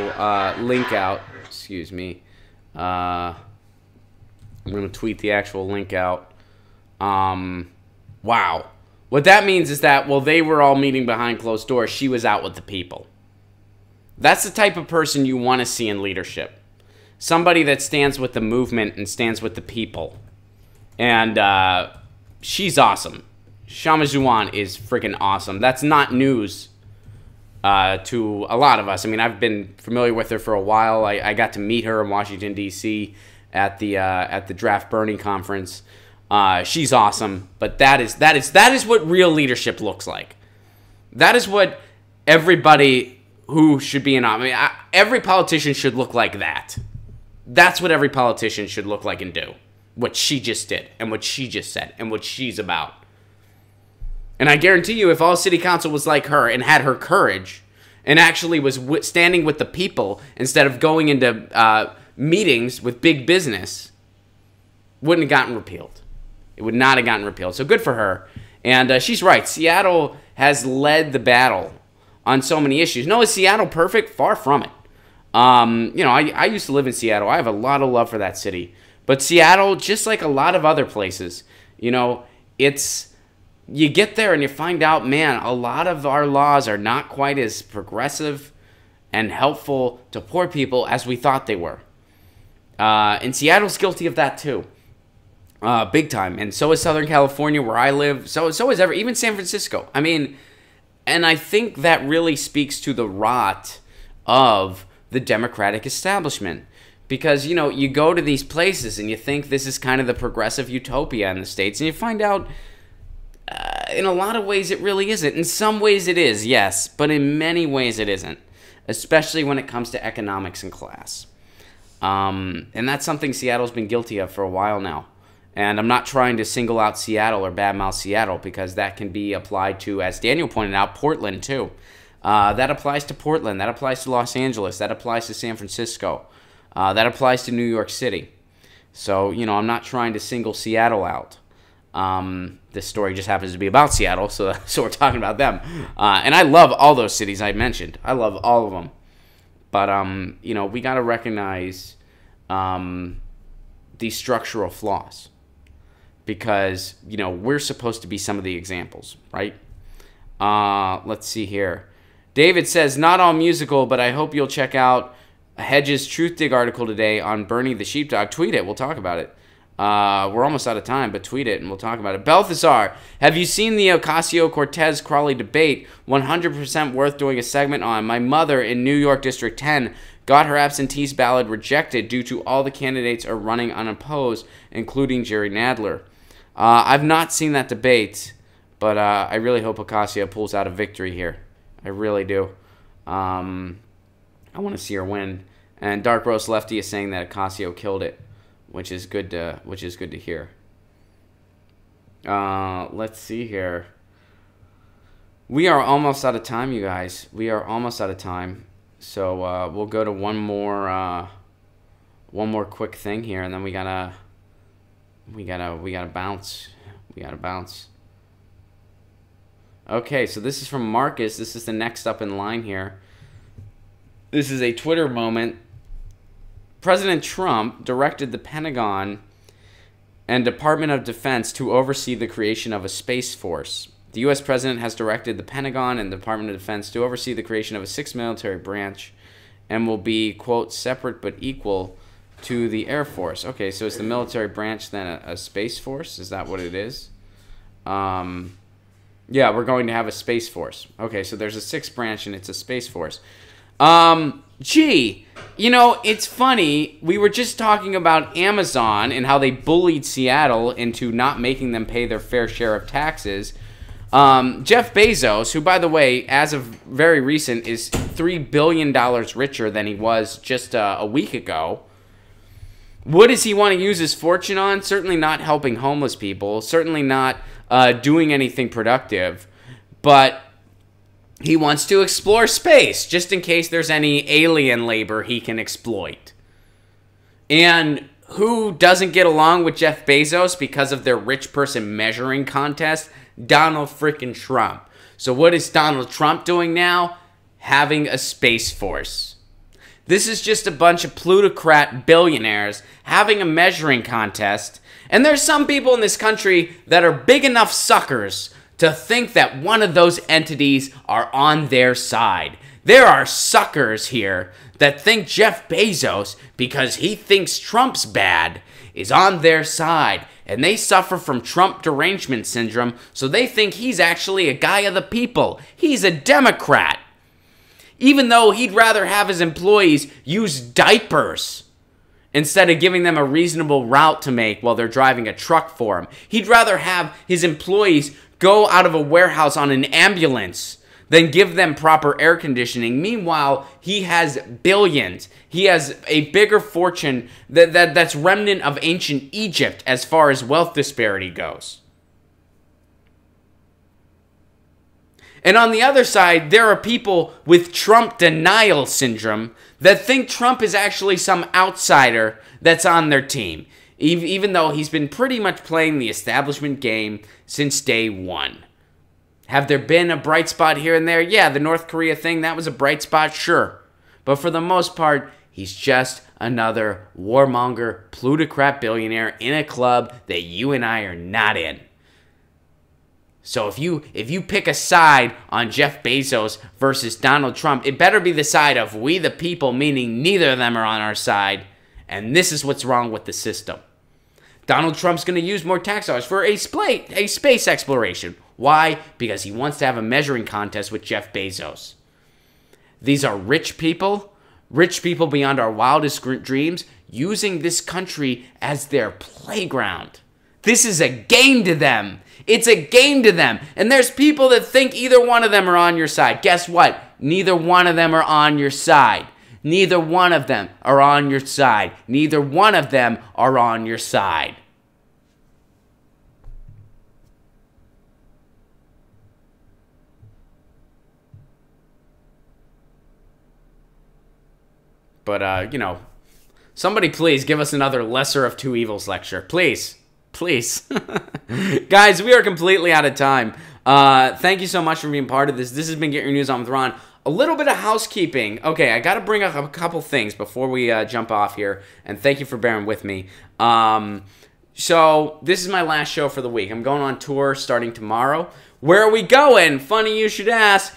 link out. Excuse me. I'm going to tweet the actual link out. Wow. What that means is that, well, they were all meeting behind closed doors. She was out with the people. That's the type of person you want to see in leadership. Somebody that stands with the movement and stands with the people. And she's awesome. Shama Zhuan is freaking awesome. That's not news to a lot of us. I mean, I've been familiar with her for a while. I got to meet her in Washington, D.C. at the Draft Burning Conference. She's awesome, but that is what real leadership looks like. That is what everybody who should be in office. I mean, every politician should look like that. That's what every politician should look like and do. What she just did, and what she just said, and what she's about. And I guarantee you, if all city council was like her and had her courage, and actually was standing with the people instead of going into meetings with big business, wouldn't have gotten repealed. It would not have gotten repealed. So good for her. And she's right. Seattle has led the battle on so many issues. No, is Seattle perfect? Far from it. You know, I used to live in Seattle. I have a lot of love for that city. But Seattle, just like a lot of other places, you know, you get there and you find out, man, a lot of our laws are not quite as progressive and helpful to poor people as we thought they were. And Seattle's guilty of that too. Big time. And so is Southern California, where I live. So is even San Francisco. I mean, and I think that really speaks to the rot of the Democratic establishment. Because, you know, you go to these places and you think this is kind of the progressive utopia in the States, and you find out in a lot of ways it really isn't. In some ways it is, yes, but in many ways it isn't, especially when it comes to economics and class. And that's something Seattle's been guilty of for a while now. And I'm not trying to single out Seattle or badmouth Seattle, because that can be applied to, as Daniel pointed out, Portland too. That applies to Portland. That applies to Los Angeles. That applies to San Francisco. That applies to New York City. So, you know, I'm not trying to single Seattle out. This story just happens to be about Seattle, so we're talking about them. And I love all those cities I mentioned. I love all of them. But, you know, we got to recognize these structural flaws. Because, you know, we're supposed to be some of the examples, right? Let's see here. David says, not all musical, but I hope you'll check out Hedges' Truth Dig article today on Bernie the Sheepdog. Tweet it. We'll talk about it. We're almost out of time, but tweet it and we'll talk about it. Balthazar, have you seen the Ocasio-Cortez-Crawley debate? 100% worth doing a segment on. My mother in New York District 10 got her absentees ballot rejected due to all the candidates are running unopposed, including Jerry Nadler. I've not seen that debate, but I really hope Ocasio pulls out a victory here. I really do. I want to see her win. And Dark Roast Lefty is saying that Ocasio killed it, which is good to hear. Let's see here. We are almost out of time, you guys. We are almost out of time. So we'll go to one more one more quick thing here, and then we gotta bounce. We gotta bounce. Okay, so this is from Marcus. This is the next up in line here. This is a Twitter moment. President Trump directed the Pentagon and Department of Defense to oversee the creation of a space force. The U.S. President has directed the Pentagon and the Department of Defense to oversee the creation of a sixth military branch and will be, quote, separate but equal to the Air Force. Okay, so is the military branch then a space force? Is that what it is? Yeah, we're going to have a space force. Okay, so there's a sixth branch and it's a space force. Gee, you know, it's funny. We were just talking about Amazon and how they bullied Seattle into not making them pay their fair share of taxes. Jeff Bezos, who, by the way, as of very recent, is $3 billion richer than he was just a week ago. What does he want to use his fortune on? Certainly not helping homeless people. Certainly not doing anything productive. But he wants to explore space, just in case there's any alien labor he can exploit. And who doesn't get along with Jeff Bezos because of their rich person measuring contest? Donald freaking Trump. So what is Donald Trump doing now? Having a space force. This is just a bunch of plutocrat billionaires having a measuring contest. And there's some people in this country that are big enough suckers to think that one of those entities are on their side. There are suckers here that think Jeff Bezos, because he thinks Trump's bad, is on their side. And they suffer from Trump derangement syndrome, so they think he's actually a guy of the people. He's a Democrat. Even though he'd rather have his employees use diapers instead of giving them a reasonable route to make while they're driving a truck for him. He'd rather have his employees go out of a warehouse on an ambulance than give them proper air conditioning. Meanwhile, he has billions. He has a bigger fortune that's remnant of ancient Egypt as far as wealth disparity goes. And on the other side, there are people with Trump denial syndrome that think Trump is actually some outsider that's on their team, even though he's been pretty much playing the establishment game since day one. Have there been a bright spot here and there? Yeah, the North Korea thing, that was a bright spot, sure. But for the most part, he's just another warmonger, plutocrat billionaire in a club that you and I are not in. So if you pick a side on Jeff Bezos versus Donald Trump, it better be the side of we the people, meaning neither of them are on our side. And this is what's wrong with the system. Donald Trump's going to use more tax dollars for a space exploration. Why? Because he wants to have a measuring contest with Jeff Bezos. These are rich people beyond our wildest dreams, using this country as their playground. This is a game to them. It's a game to them. And there's people that think either one of them are on your side. Guess what? Neither one of them are on your side. Neither one of them are on your side. Neither one of them are on your side. But, you know, somebody please give us another lesser of two evils lecture. Please. Please. Guys, we are completely out of time. Thank you so much for being part of this. This has been Get Your News On with Ron. A little bit of housekeeping. Okay, I got to bring up a couple things before we jump off here. And thank you for bearing with me. So, this is my last show for the week. I'm going on tour starting tomorrow. Where are we going? Funny you should ask.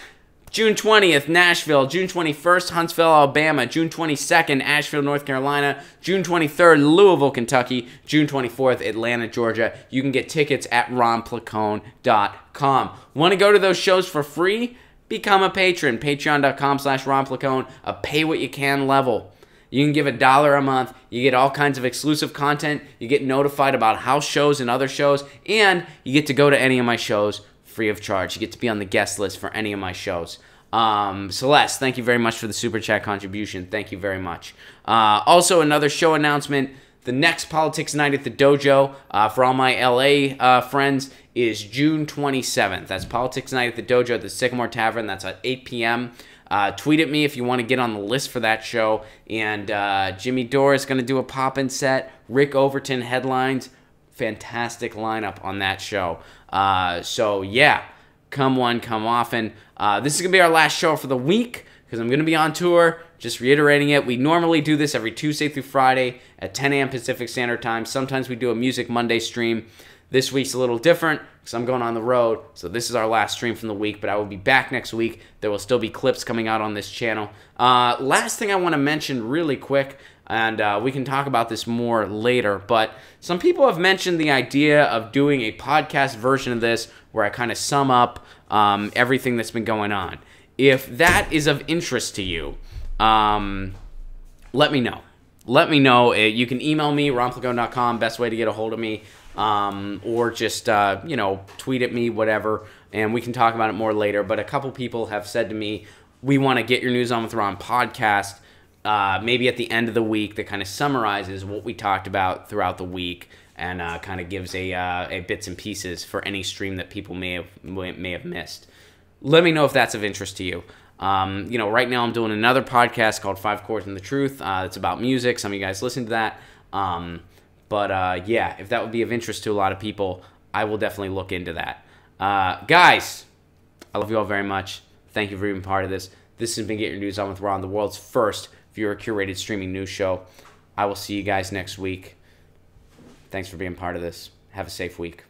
June 20th, Nashville. June 21st, Huntsville, Alabama. June 22nd, Asheville, North Carolina. June 23rd, Louisville, Kentucky. June 24th, Atlanta, Georgia. You can get tickets at ronplacone.com. Want to go to those shows for free? Become a patron. Patreon.com/ronplacone. A pay-what-you-can level. You can give $1 a month. You get all kinds of exclusive content. You get notified about house shows and other shows. And you get to go to any of my shows free of charge. You get to be on the guest list for any of my shows. Celeste, thank you very much for the Super Chat contribution. Thank you very much. Also, another show announcement. The next Politics Night at the Dojo for all my LA friends is June 27th. That's Politics Night at the Dojo at the Sycamore Tavern. That's at 8 p.m. Tweet at me if you want to get on the list for that show. And Jimmy Dore is going to do a pop-in set. Rick Overton headlines. Fantastic lineup on that show. So, yeah, come one, come often. This is going to be our last show for the week because I'm going to be on tour. Just reiterating it, we normally do this every Tuesday through Friday at 10 a.m. Pacific Standard Time. Sometimes we do a Music Monday stream. This week's a little different because I'm going on the road, so this is our last stream from the week, but I will be back next week. There will still be clips coming out on this channel. Last thing I want to mention really quick, and we can talk about this more later, but some people have mentioned the idea of doing a podcast version of this where I kind of sum up everything that's been going on. If that is of interest to you, let me know. Let me know. You can email me, ronplagone.com, best way to get a hold of me, or just, tweet at me, whatever, and we can talk about it more later. But a couple people have said to me, we want to Get Your News On with Ron podcast, maybe at the end of the week that kind of summarizes what we talked about throughout the week and kind of gives a bits and pieces for any stream that people may have missed. Let me know if that's of interest to you. Right now I'm doing another podcast called 5 Chords and the Truth. It's about music. Some of you guys listen to that. Yeah, if that would be of interest to a lot of people, I will definitely look into that. Guys, I love you all very much. Thank you for being part of this. This has been Get Your News On with Ron, the world's first viewer-curated streaming news show. I will see you guys next week. Thanks for being part of this. Have a safe week.